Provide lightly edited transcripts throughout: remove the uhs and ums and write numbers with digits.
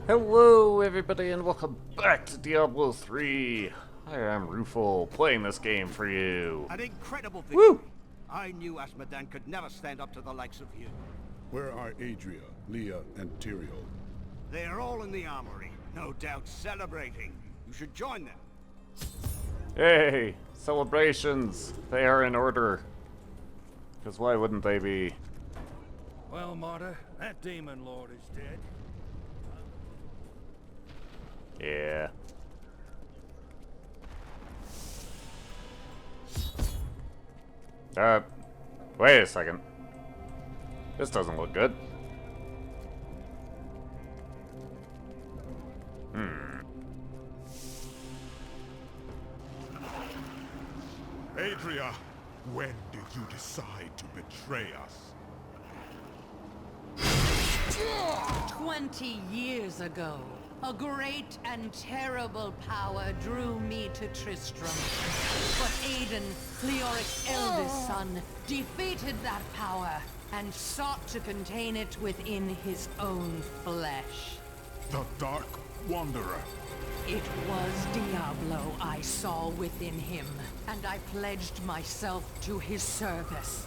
Hello everybody and welcome back to Diablo 3. I am Rufo, playing this game for you. An incredible victory. Woo! I knew Azmodan could never stand up to the likes of you. Where are Adria, Leah, and Tyrael? They are all in the armory, no doubt celebrating. You should join them. Hey, celebrations. They are in order. Because why wouldn't they be? Well, Martyr, that demon lord is dead. Yeah. Wait a second. This doesn't look good. Adria, when did you decide to betray us? 20 years ago, a great and terrible power drew me to Tristram. But Aiden, Leoric's eldest son, defeated that power and sought to contain it within his own flesh. The Dark Wanderer. It was Diablo I saw within him, and I pledged myself to his service.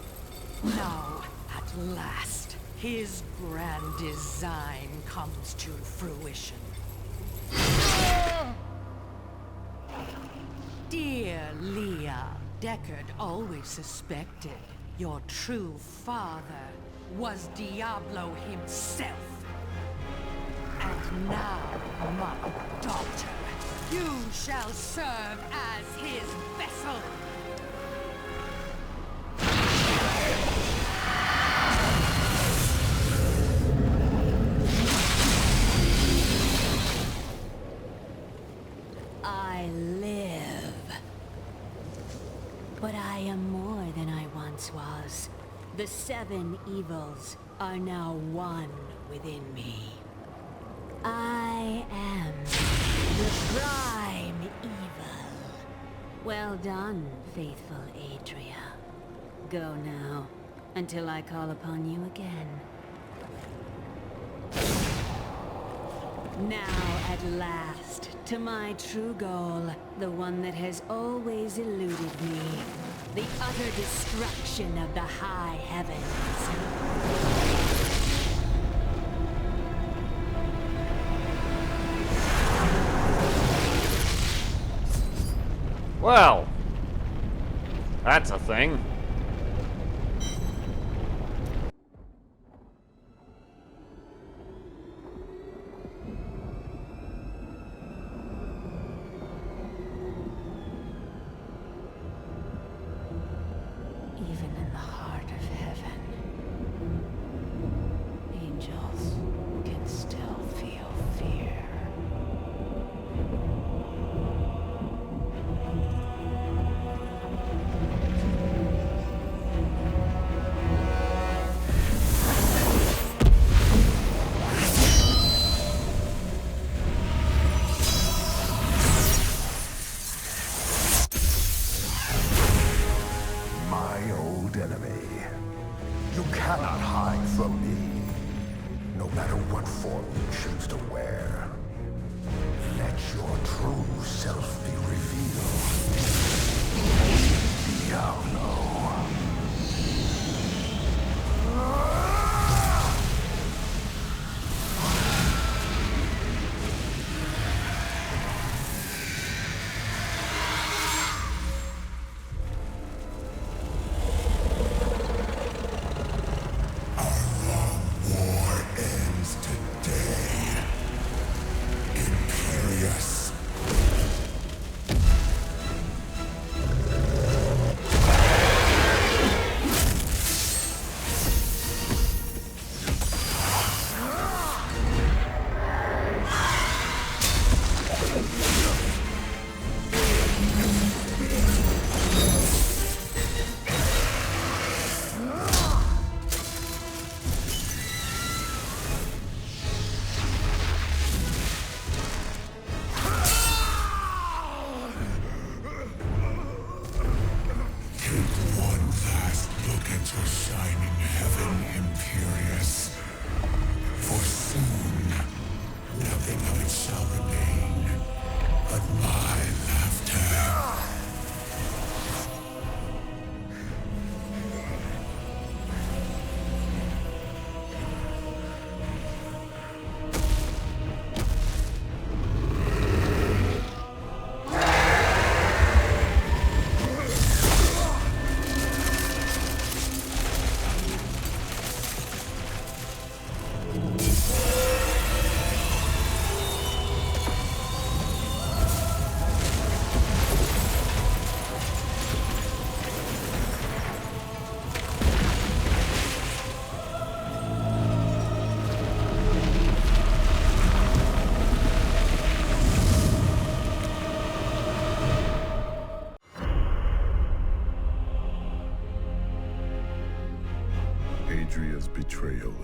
Now, at last, his grand design comes to fruition. Dear Leah, Deckard always suspected your true father was Diablo himself. And now, my daughter, you shall serve as his vessel. I live. But I am more than I once was. The 7 evils are now one within me. I am the prime evil. Well done, faithful Adria. Go now, until I call upon you again. Now, at last, to my true goal, the one that has always eluded me. The utter destruction of the high heavens. Well, that's a thing. Even in the heart of heaven, angels can still feel fear. My old enemy. You cannot hide from me, no matter what form you choose to wear. Let your true self be revealed. Diablo. War ends today. Imperious.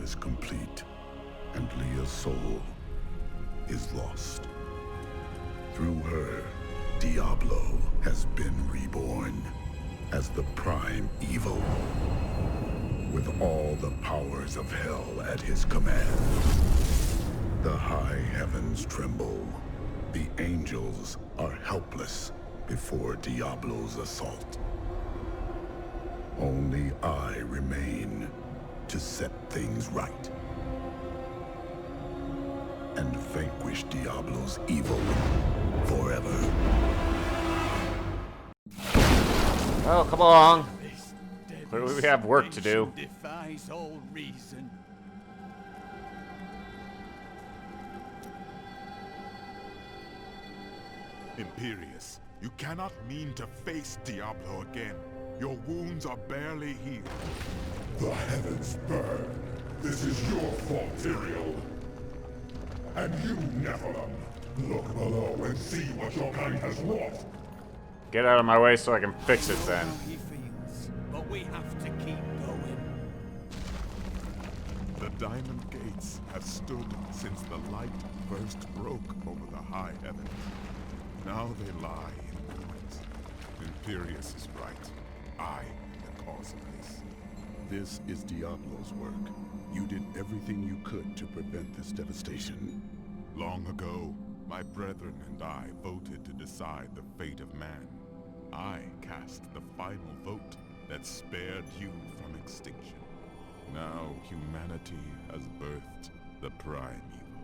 is complete, and Leah's soul is lost. Through her, Diablo has been reborn as the prime evil, with all the powers of hell at his command. The high heavens tremble. The angels are helpless before Diablo's assault. Only I remain to set things right and vanquish Diablo's evil forever. Oh, come along. Clearly we have work to do. Defies all reason. Imperius, you cannot mean to face Diablo again. Your wounds are barely healed. The heavens burn. This is your fault, Tyrael. And you, Nephilim, look below and see what your kind has wrought. Get out of my way so I can fix it then. How he feels, but we have to keep going. The Diamond Gates have stood since the light first broke over the high heavens. Now they lie in ruins. Imperius is right. I am the cause of this. This is Diablo's work. You did everything you could to prevent this devastation. Long ago, my brethren and I voted to decide the fate of man. I cast the final vote that spared you from extinction. Now humanity has birthed the prime evil.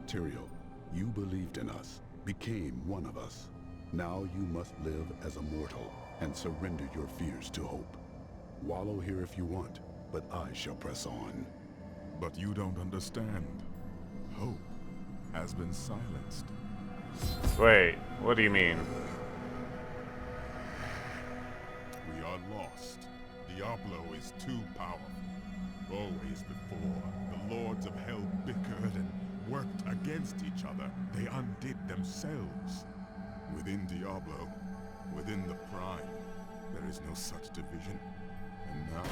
Tyrael, you believed in us, became one of us. Now you must live as a mortal and surrender your fears to hope. Wallow here if you want, but I shall press on. But you don't understand. Hope has been silenced. Wait, what do you mean? We are lost. Diablo is too powerful. Always before, the lords of hell bickered and worked against each other. They undid themselves. Within Diablo, within the Prime, there is no such division. And now,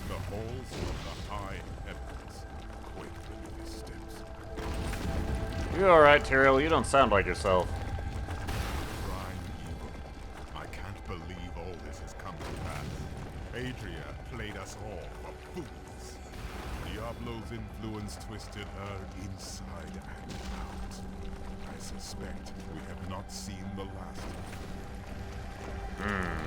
the halls of the high heavens quake beneath his steps. You alright, Tyrael? You don't sound like yourself. Prime evil. I can't believe all this has come to pass. Adria played us all for fools. Diablo's influence twisted her inside and out. I suspect we have not seen the last of her.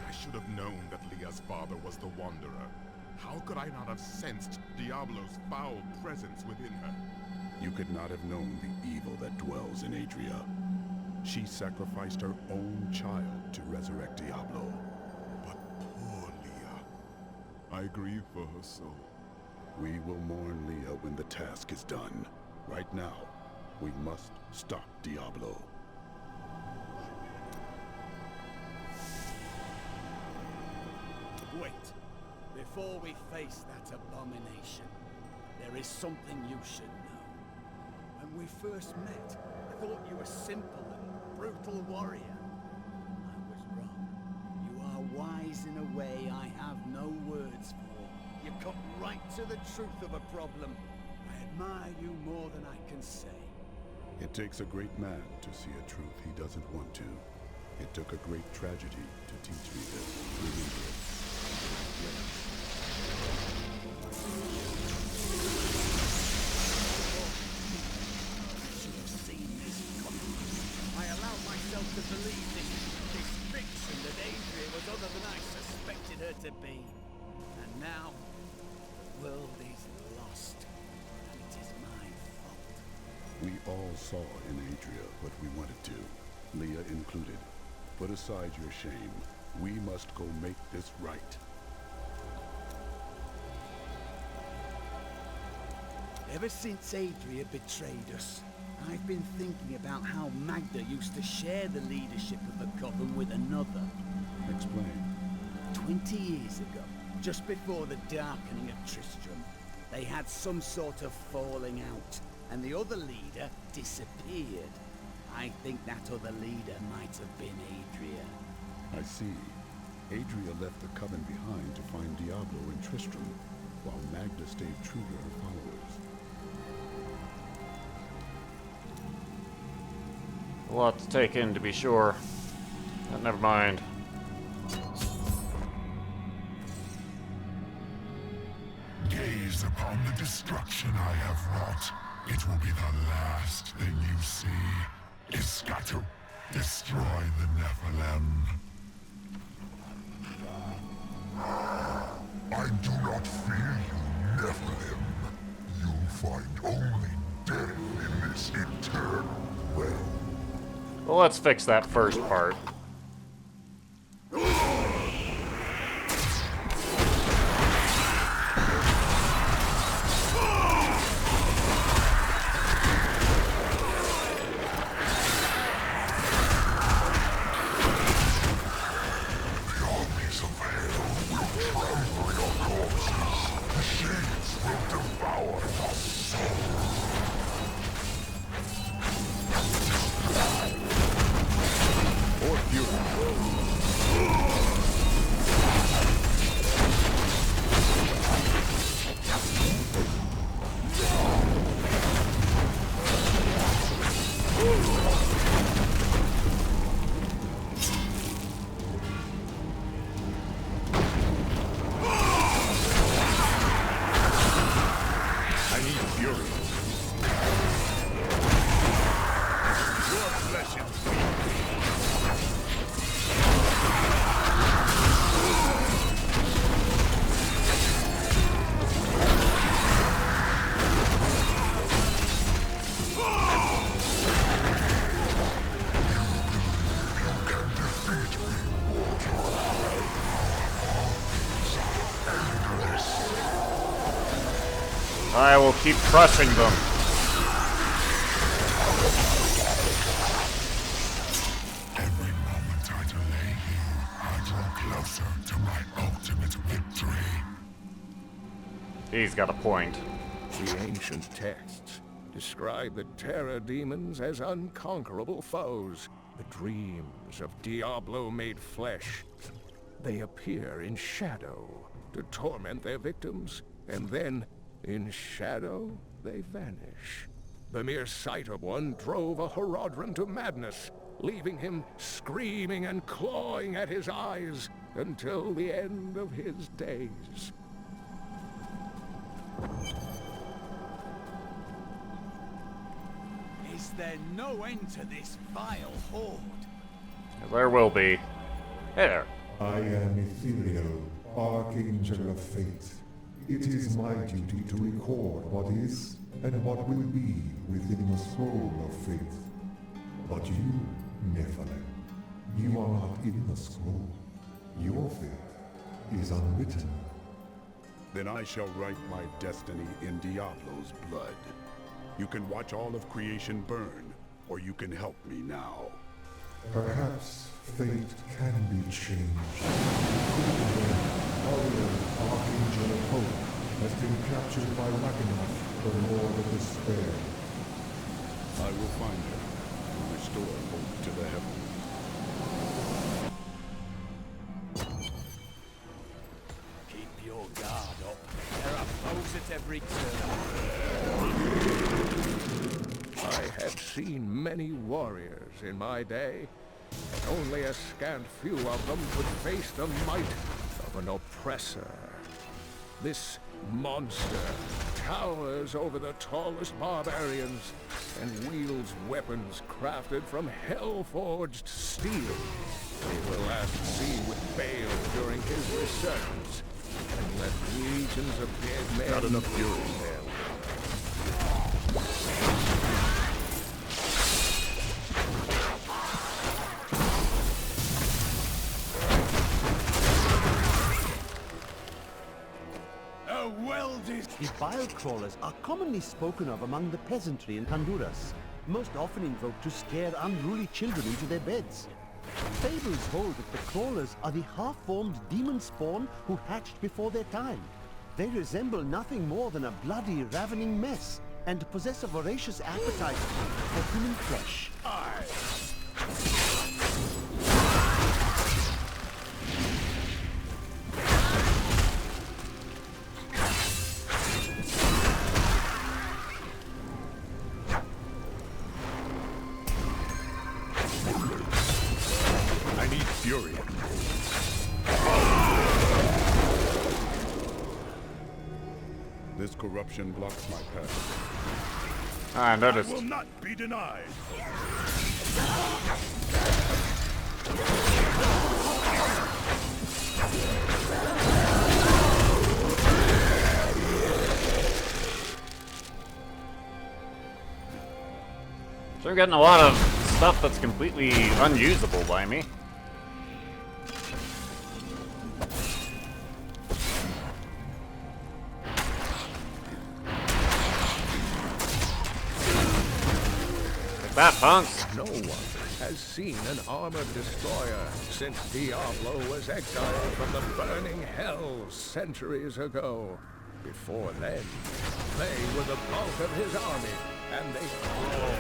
I should have known that Leah's father was the Wanderer. How could I not have sensed Diablo's foul presence within her? You could not have known the evil that dwells in Adria. She sacrificed her own child to resurrect Diablo. But poor Leah. I grieve for her soul. We will mourn Leah when the task is done. Right now, we must stop Diablo. Wait. Before we face that abomination, there is something you should know. When we first met, I thought you were simple and brutal warrior. I was wrong. You are wise in a way I have no words for. You cut right to the truth of a problem. I admire you more than I can say. It takes a great man to see a truth he doesn't want to. It took a great tragedy to teach me this. Remember it. I allowed myself to believe this fiction that Adria was other than I suspected her to be. And now, the world is lost, and it is my fault. We all saw in Adria what we wanted to, Leah included. Put aside your shame. We must go make this right. Ever since Adria betrayed us, I've been thinking about how Magda used to share the leadership of the Coven with another. Explain. 20 years ago, just before the darkening of Tristram, they had some sort of falling out, and the other leader disappeared. I think that other leader might have been Adria. I see. Adria left the Coven behind to find Diablo and Tristram, while Magda stayed true to her followers. A lot to take in, to be sure. But never mind. Gaze upon the destruction I have wrought. It will be the last thing you see. Iskatu, destroy the Nephilim. I do not fear you, Nephilim. You'll find only death in this eternal realm. Well, let's fix that first part. I will keep crushing them. Every moment I delay you, I draw closer to my ultimate victory. He's got a point. The ancient texts describe the terror demons as unconquerable foes, the dreams of Diablo made flesh. They appear in shadow to torment their victims, and then, in shadow, they vanish. The mere sight of one drove a Horadrim to madness, leaving him screaming and clawing at his eyes until the end of his days. Is there no end to this vile horde? There will be. Hey there. I am Ethereal, Archangel of Fate. It is my duty to record what is and what will be within the scroll of fate. But you, Nephilim, you are not in the scroll. Your fate is unwritten. Then I shall write my destiny in Diablo's blood. You can watch all of creation burn, or you can help me now. Perhaps fate can be changed. Warrior, Archangel of Hope, has been captured by Ragnarok, the Lord of Despair. I will find her and restore hope to the heavens. Keep your guard up. There are foes at every turn. I have seen many warriors in my day, but only a scant few of them could face the might of an oppressor. This monster towers over the tallest barbarians and wields weapons crafted from hell-forged steel. They will last sea with Baal during his resurgence and let legions of dead men... Not enough fury. The bile crawlers are commonly spoken of among the peasantry in Honduras, most often invoked to scare unruly children into their beds. Fables hold that the crawlers are the half-formed demon spawn who hatched before their time. They resemble nothing more than a bloody, ravening mess, and possess a voracious appetite for human flesh. This corruption blocks my path. I noticed. I will not be denied. So I'm getting a lot of stuff that's completely unusable by me. Like that, punks. No one has seen an armored destroyer since Diablo was exiled from the burning hells centuries ago. Before then, they were the bulk of his army, and they crawled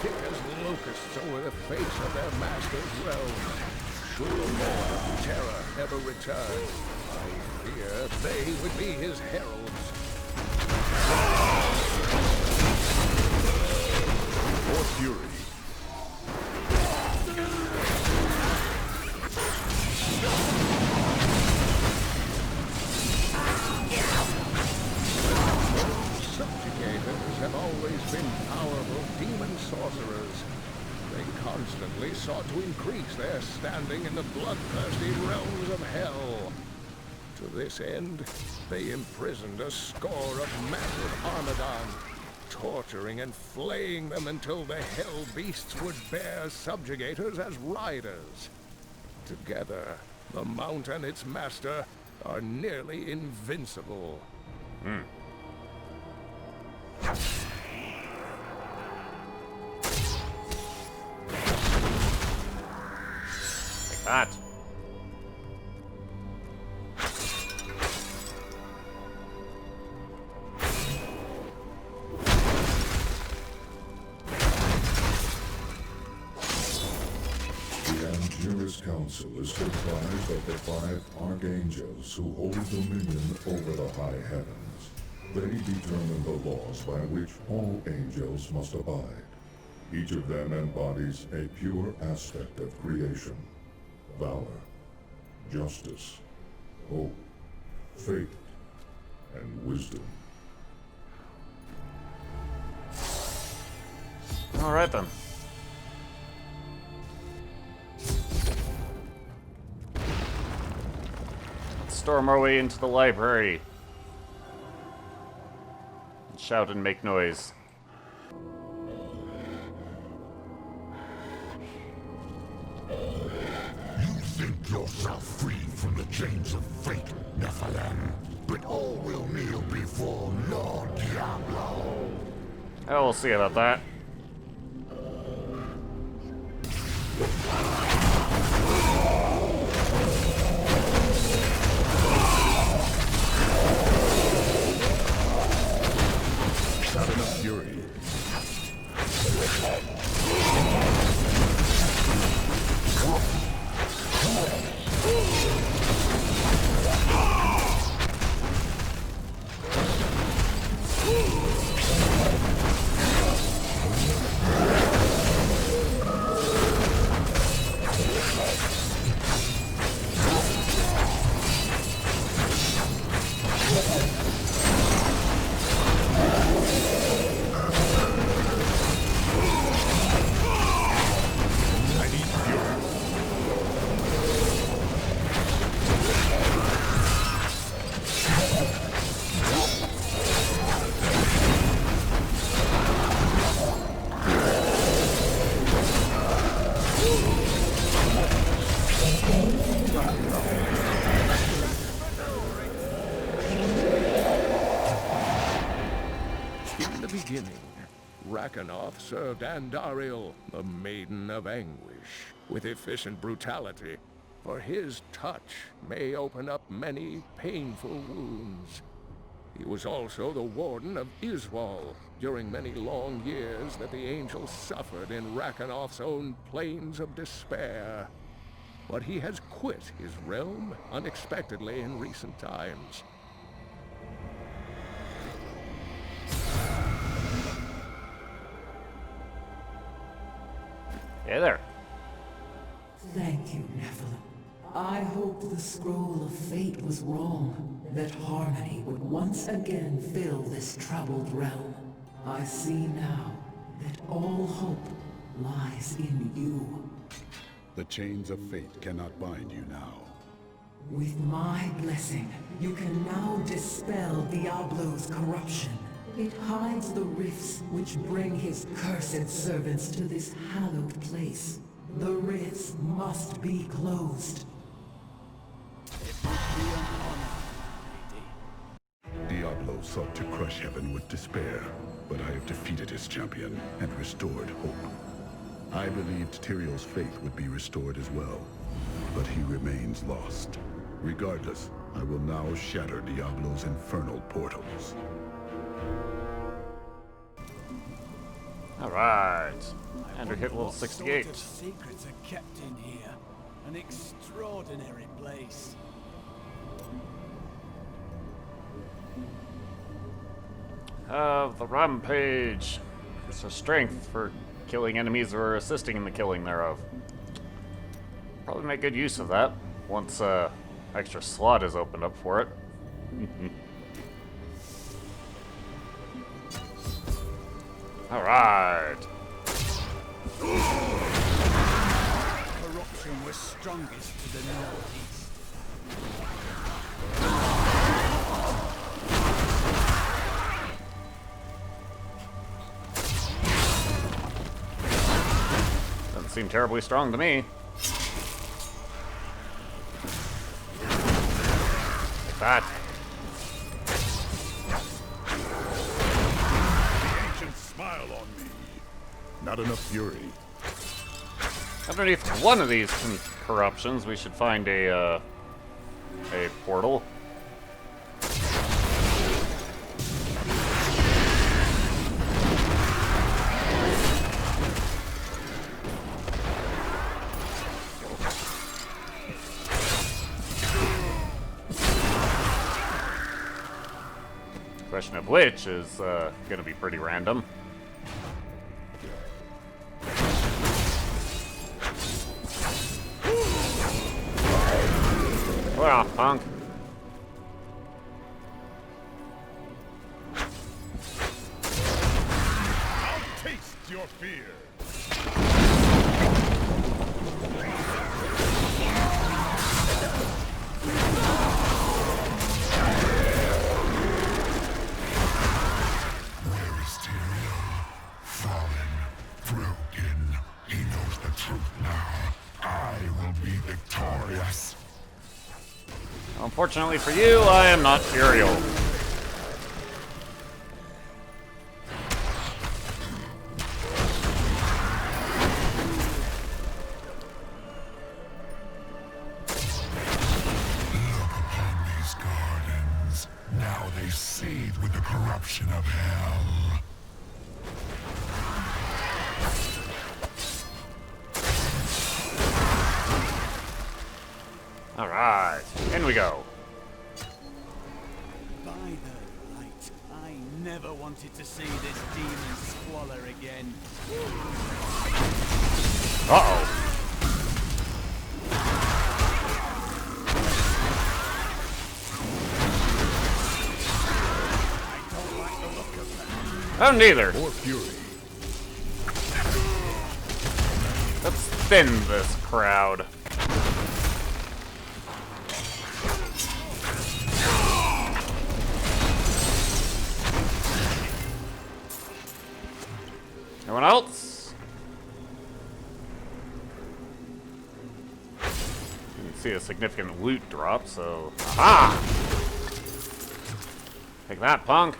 thick as locusts over the face of their master's realm. Should the Lord of Terror ever return, I fear they would be his heralds. For fury. Subjugators have always been powerful demon sorcerers. They constantly sought to increase their standing in the bloodthirsty realms of hell. To this end, they imprisoned a score of massive Azmodan, torturing and flaying them until the hell beasts would bear subjugators as riders. Together, the Mount and its master are nearly invincible. Like that. The Endangers Council is comprised of the 5 archangels who hold dominion over the high heavens. They determine the laws by which all angels must abide. Each of them embodies a pure aspect of creation: valor, justice, hope, faith, and wisdom. Alright then. Let's storm our way into the library. Shout and make noise. You think yourself free from the chains of fate, Nephilim, but all will kneel before Lord Diablo. Oh, we'll see about that. Not enough fury. In the beginning, Rakanoth served Andariel, the Maiden of Anguish, with efficient brutality, for his touch may open up many painful wounds. He was also the warden of Iswal during many long years that the angels suffered in Rakanoth's own plains of despair. But he has quit his realm unexpectedly in recent times. Hey there. Thank you, Nephilim. I hoped the scroll of fate was wrong. that harmony would once again fill this troubled realm. I see now that all hope lies in you. The chains of fate cannot bind you now. With my blessing, you can now dispel Diablo's corruption. It hides the rifts which bring his cursed servants to this hallowed place. The rifts must be closed. Diablo sought to crush heaven with despair, but I have defeated his champion and restored hope. I believed Tyrion's faith would be restored as well, but he remains lost. Regardless, I will now shatter Diablo's infernal portals. Alright. And we hit level 68. What sort of secrets are kept in here? An extraordinary place. The rampage. It's a strength for killing enemies or assisting in the killing thereof. Probably make good use of that once extra slot is opened up for it. Alright. Corruption was strongest to the northeast. Doesn't seem terribly strong to me. Like that. Smile on me. Not enough fury. Underneath one of these corruptions, we should find a portal. Question of which is going to be pretty random. Well, punk. I'll taste your fear. Where is Tyrion? Fallen, broken. He knows the truth now. I will be victorious. Unfortunately for you, I am not Tyrion. Look upon these gardens. Now they seethe with the corruption of hell. Alright, in we go. By the light, I never wanted to see this demon squalor again. Uh-oh. I don't like the look of that. I don't either. More fury. Let's thin this crowd. Anyone else? Didn't see a significant loot drop, so... Aha! Take that, punk.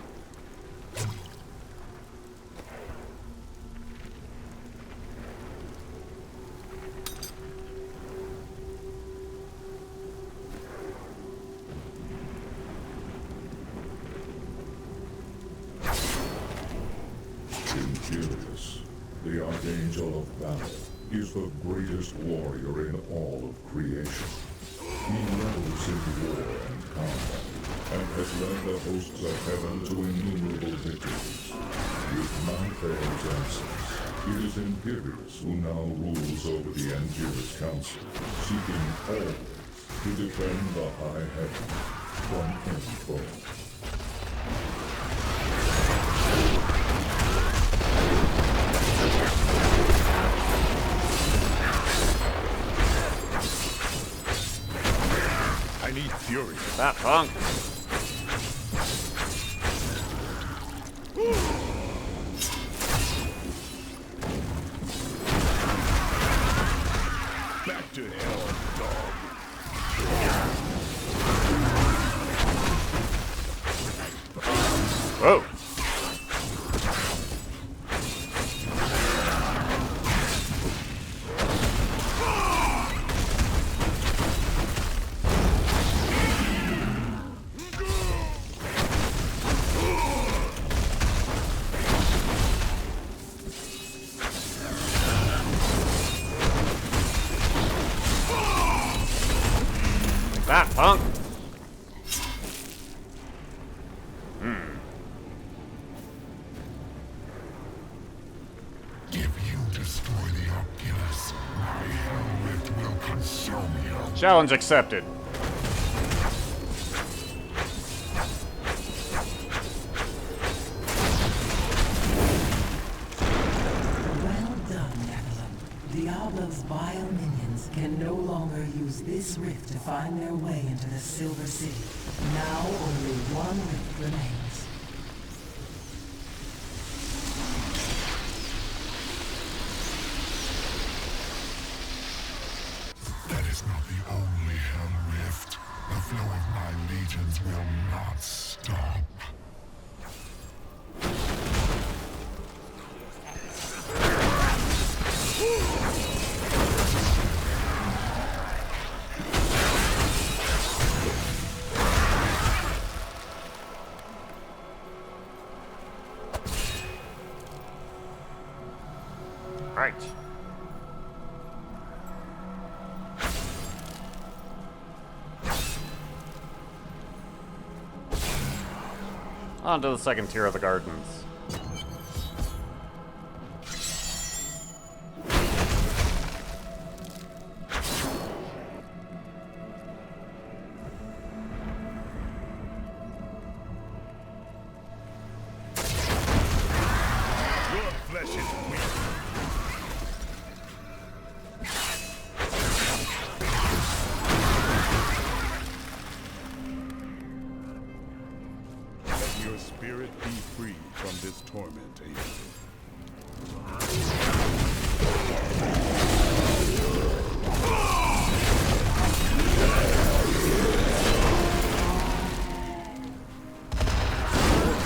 Imperius, the Archangel of Battle, is the greatest warrior in all of creation. He revels in war and combat, and has led the hosts of heaven to innumerable victories. With Malthair's absence, it is Imperius who now rules over the Angelus Council, seeking always to defend the high heaven. 124. I need fury. That punk. Back to hell, dog. Whoa. That punk. If you destroy the Oculus, my hell rift will consume you. Challenge accepted. Well done, Nephilim. Diablo's vile minions can no longer use this rift to find their way into the Silver City. Now only one rift remains. That is not the only hell rift. The flow of my legions will not stop. Right. On to the second tier of the gardens. Your flesh is weak. Let your spirit be free from this torment, Aiden.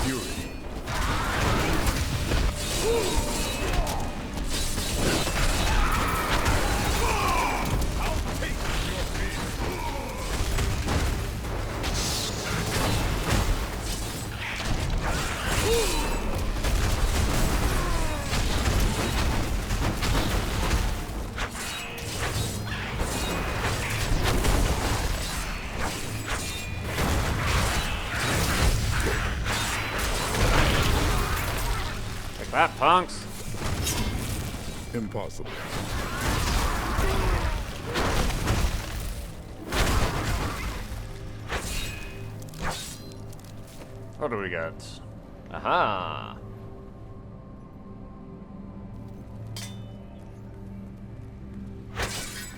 Fury. I'll take your fear. Take that, punks. Impossible. What do we got? Aha!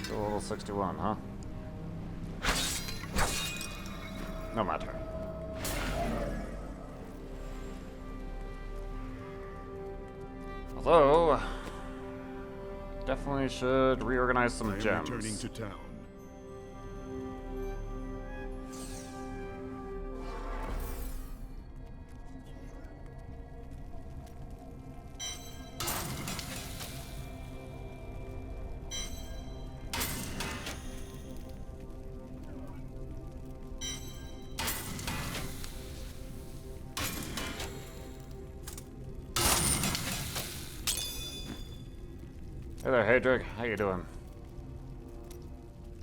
Still level 61, huh? No matter. Although, definitely should reorganize some I am gems. returning to town. Hey there, Hadrick. How you doing?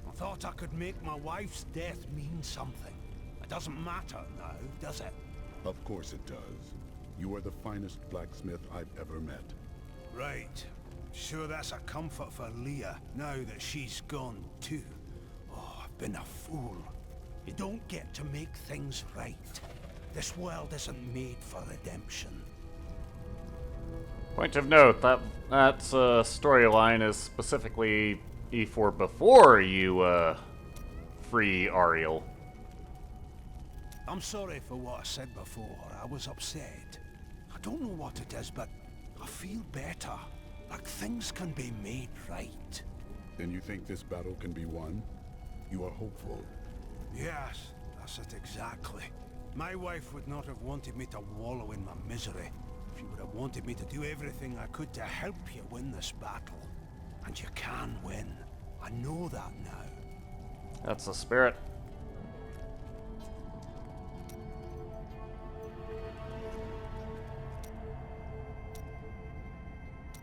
I thought I could make my wife's death mean something. It doesn't matter now, does it? Of course it does. You are the finest blacksmith I've ever met. Right. Sure that's a comfort for Leah, now that she's gone too. Oh, I've been a fool. You don't get to make things right. This world isn't made for redemption. Point of note, that storyline is specifically E4 before you free Ariel. I'm sorry for what I said before. I was upset. I don't know what it is, but I feel better. Like things can be made right. Then you think this battle can be won? You are hopeful. Yes, that's it exactly. My wife would not have wanted me to wallow in my misery. She would have wanted me to do everything I could to help you win this battle. And you can win. I know that now. That's the spirit.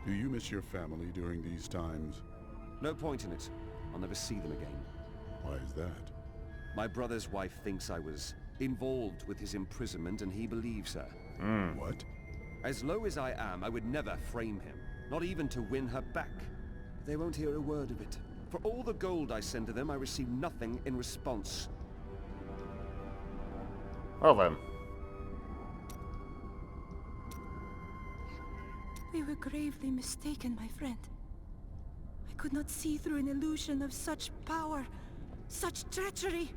Do you miss your family during these times? No point in it. I'll never see them again. Why is that? My brother's wife thinks I was involved with his imprisonment, and he believes her. What? As low as I am, I would never frame him. Not even to win her back. They won't hear a word of it. For all the gold I send to them, I receive nothing in response. Well then. We were gravely mistaken, my friend. I could not see through an illusion of such power, such treachery.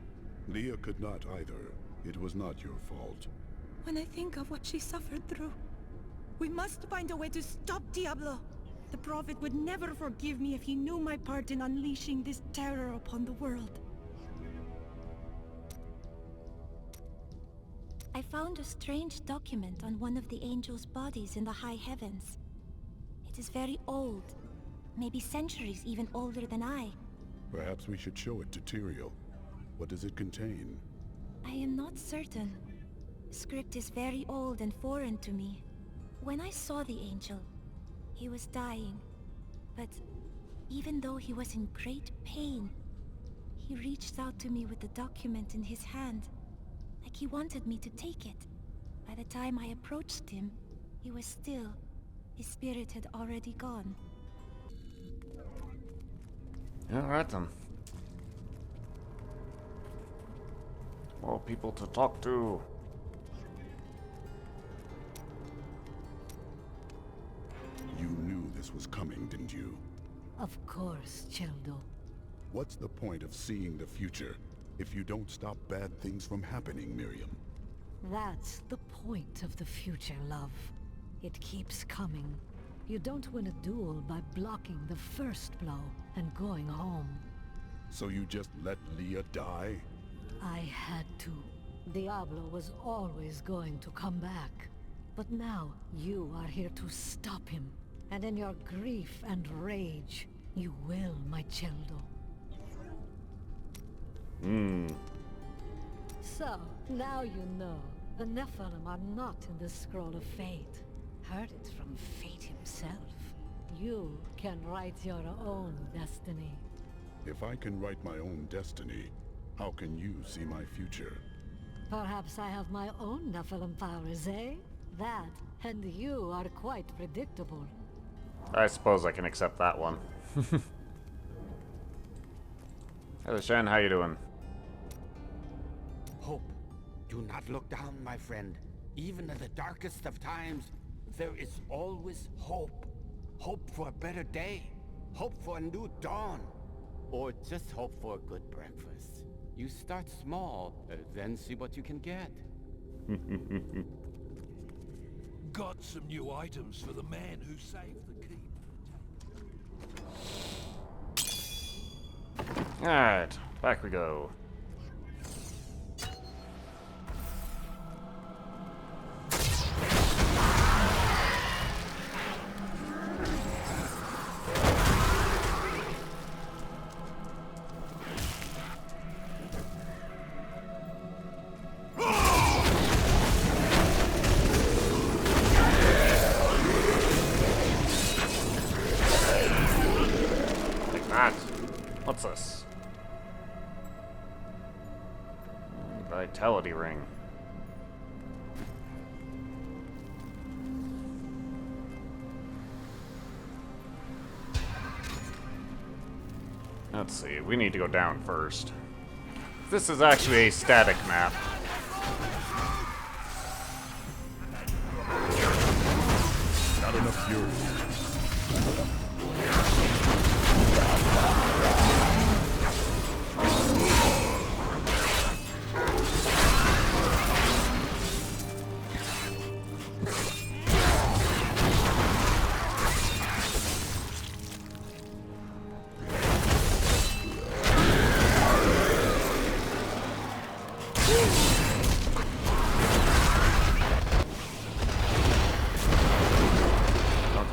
Leah could not either. It was not your fault. When I think of what she suffered through, we must find a way to stop Diablo. The Prophet would never forgive me if he knew my part in unleashing this terror upon the world. I found a strange document on one of the angels' bodies in the high heavens. It is very old, maybe centuries even older than I. Perhaps we should show it to Tyrael. What does it contain? I am not certain. Script is very old and foreign to me. When I saw the angel, he was dying. But even though he was in great pain, he reached out to me with the document in his hand, like he wanted me to take it. By the time I approached him, he was still. His spirit had already gone. Alright then. More people to talk to. You knew this was coming, didn't you? Of course, Cheldo. What's the point of seeing the future if you don't stop bad things from happening, Miriam? That's the point of the future, love. It keeps coming. You don't win a duel by blocking the first blow and going home. So you just let Leah die? I had to. Diablo was always going to come back. But now, you are here to stop him. And in your grief and rage, you will, my Cheldo. So, now you know. The Nephilim are not in the Scroll of Fate. Heard it from Fate himself. You can write your own destiny. If I can write my own destiny, how can you see my future? Perhaps I have my own Nephilim powers, eh? That, and you are quite predictable. I suppose I can accept that one. Hey, Shen, how you doing? Hope. Do not look down, my friend. Even in the darkest of times, there is always hope. Hope for a better day. Hope for a new dawn. Or just hope for a good breakfast. You start small, then see what you can get. Got some new items for the man who saved the keep. Alright, back we go. What's this? Vitality ring. Let's see, we need to go down first. This is actually a static map. Not enough fury.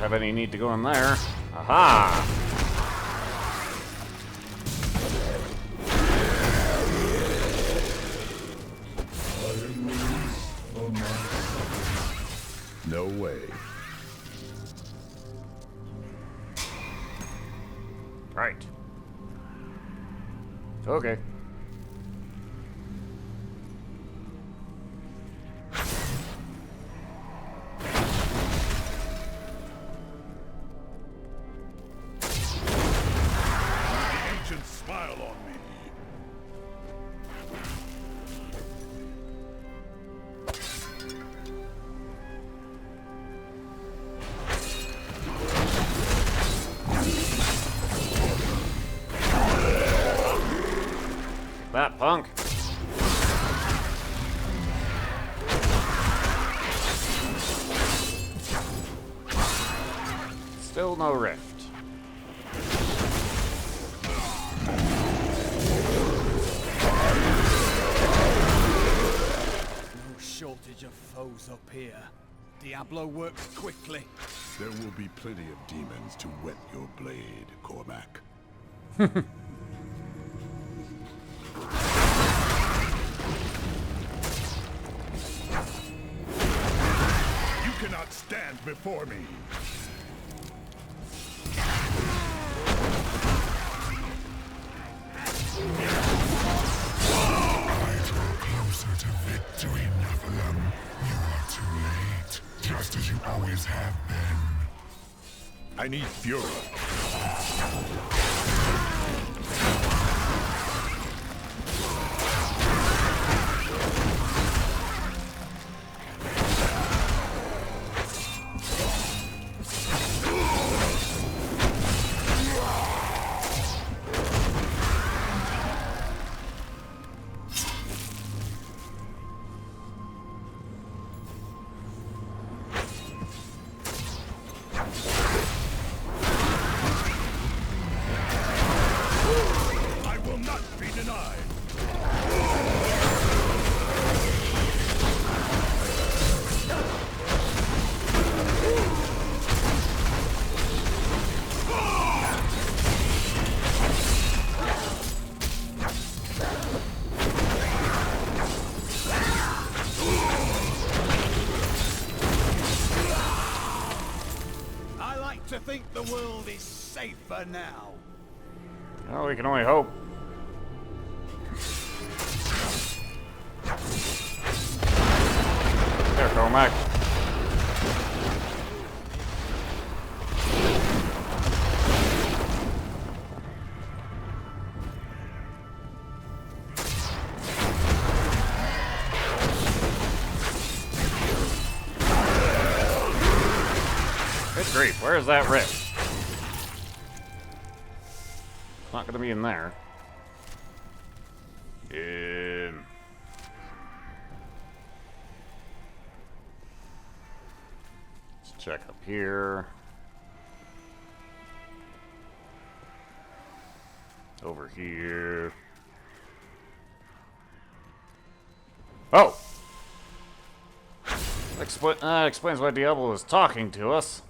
Have any need to go in there. Aha! No way. Right. Okay. Smile on me. That punk. Still no rift. Shortage of foes up here. Diablo works quickly. There will be plenty of demons to whet your blade, Cormac. You cannot stand before me. Closer to victory, Nephilim. You are too late, just as you always have been. I need fury. To think the world is safer now. Well, we can only hope. There, Cormac. Good grief, where's that rift? Not gonna be in there. Let's check up here. Over here. Oh! Explains why Diablo is talking to us.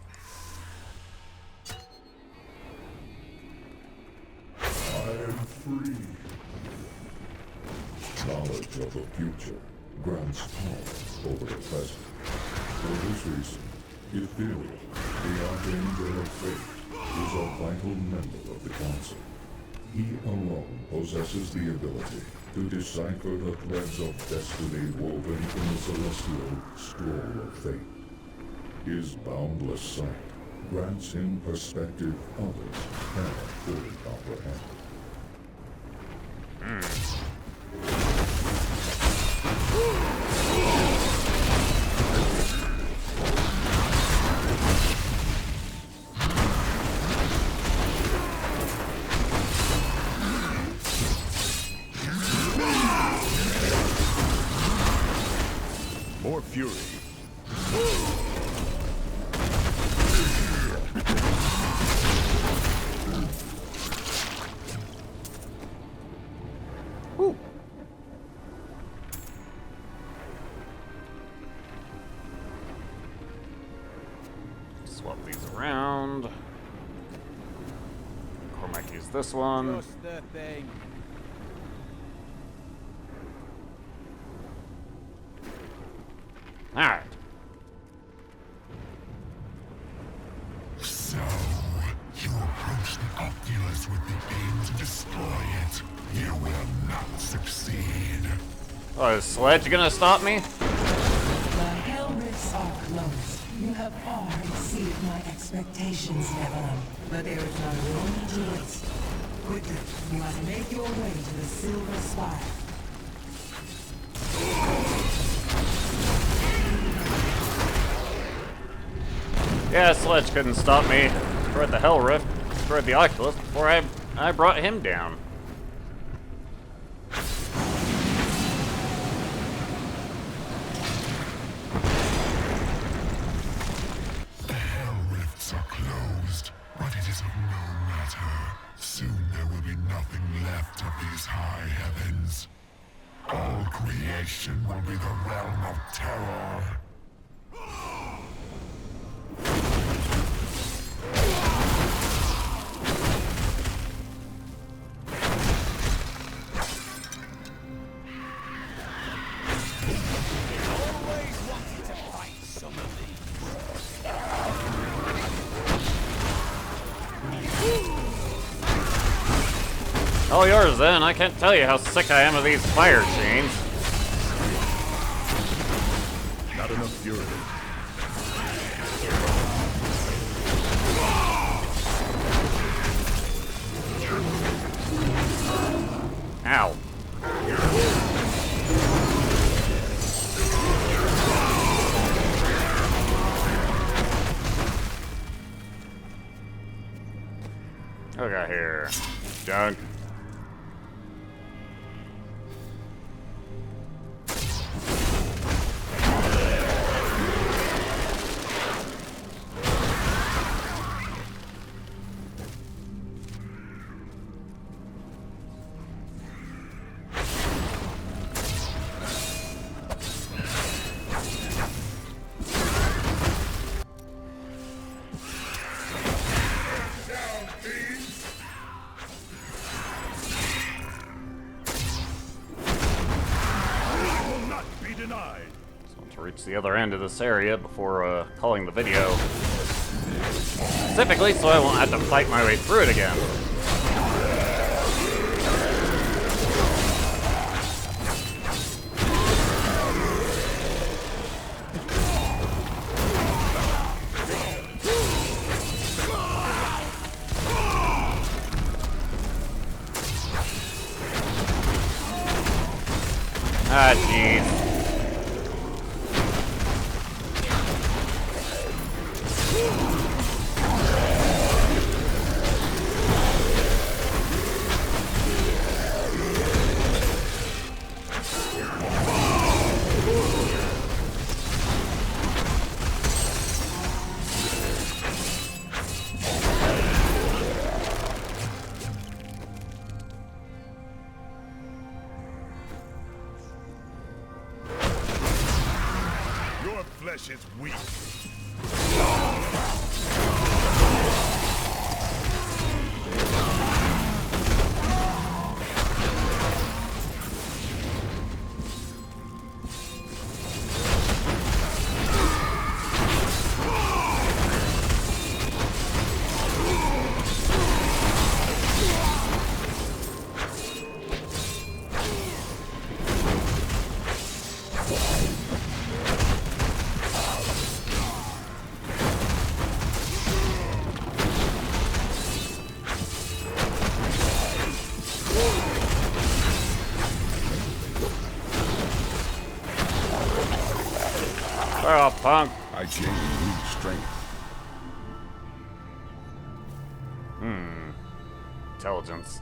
I am free. Knowledge of the future grants power over the present. For this reason, Ethereal, the Archangel of Fate, is a vital member of the Council. He alone possesses the ability to decipher the threads of destiny woven in the celestial scroll of fate. His boundless sight grants him perspective others cannot fully comprehend. Woo. Swap these around. Cormac use this one. Just the thing. Alright. So, you approach the Oculus with the aim to destroy it. You will not succeed. Oh, is Sledge gonna stop me? The Hell Rifts are closed. You have far exceeded my expectations, Evelyn. But there is not a moment to waste. Quickly, you must make your way to the Silver Spire. Yeah, Sledge couldn't stop me. Destroyed the Hell Rift, destroyed the Oculus before I brought him down. The Hell Rifts are closed, but it is of no matter. Soon there will be nothing left of these high heavens. All creation will be the realm of terror. Always wanted to fight some of All yours then. I can't tell you how sick I am of these fire chains. Not enough fury. Ow. What we got here? Junk. Reach the other end of this area before calling the video. Specifically so I won't have to fight my way through it again. Ah, jeez. Your flesh is weak. Oh, punk. I gain new strength. Intelligence.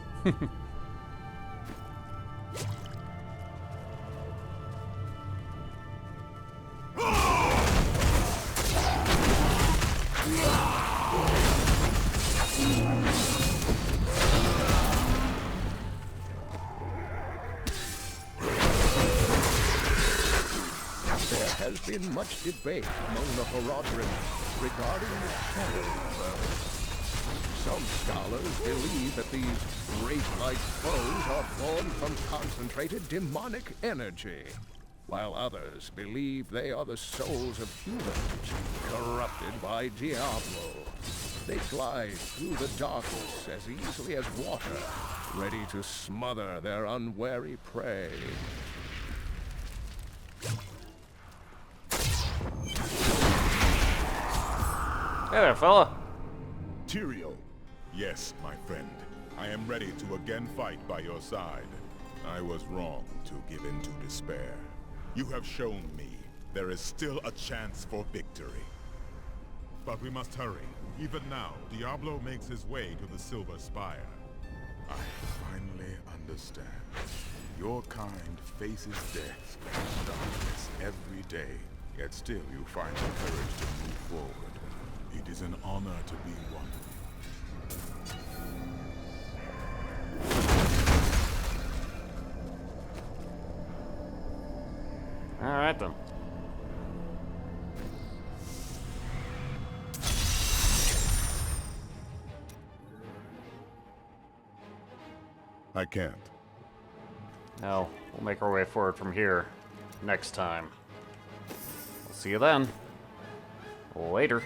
been much debate among the Horadrim regarding the shadow birds. Some scholars believe that these wraith-like foes are born from concentrated demonic energy, while others believe they are the souls of humans, corrupted by Diablo. They glide through the darkness as easily as water, ready to smother their unwary prey. Hey there, fella. Tyrael. Yes, my friend. I am ready to again fight by your side. I was wrong to give in to despair. You have shown me there is still a chance for victory. But we must hurry. Even now, Diablo makes his way to the Silver Spire. I finally understand. Your kind faces death and darkness every day, yet still you find the courage to move forward. It is an honor to be one. Alright then. I can't. Now, we'll make our way forward from here next time. We'll see you then. Later.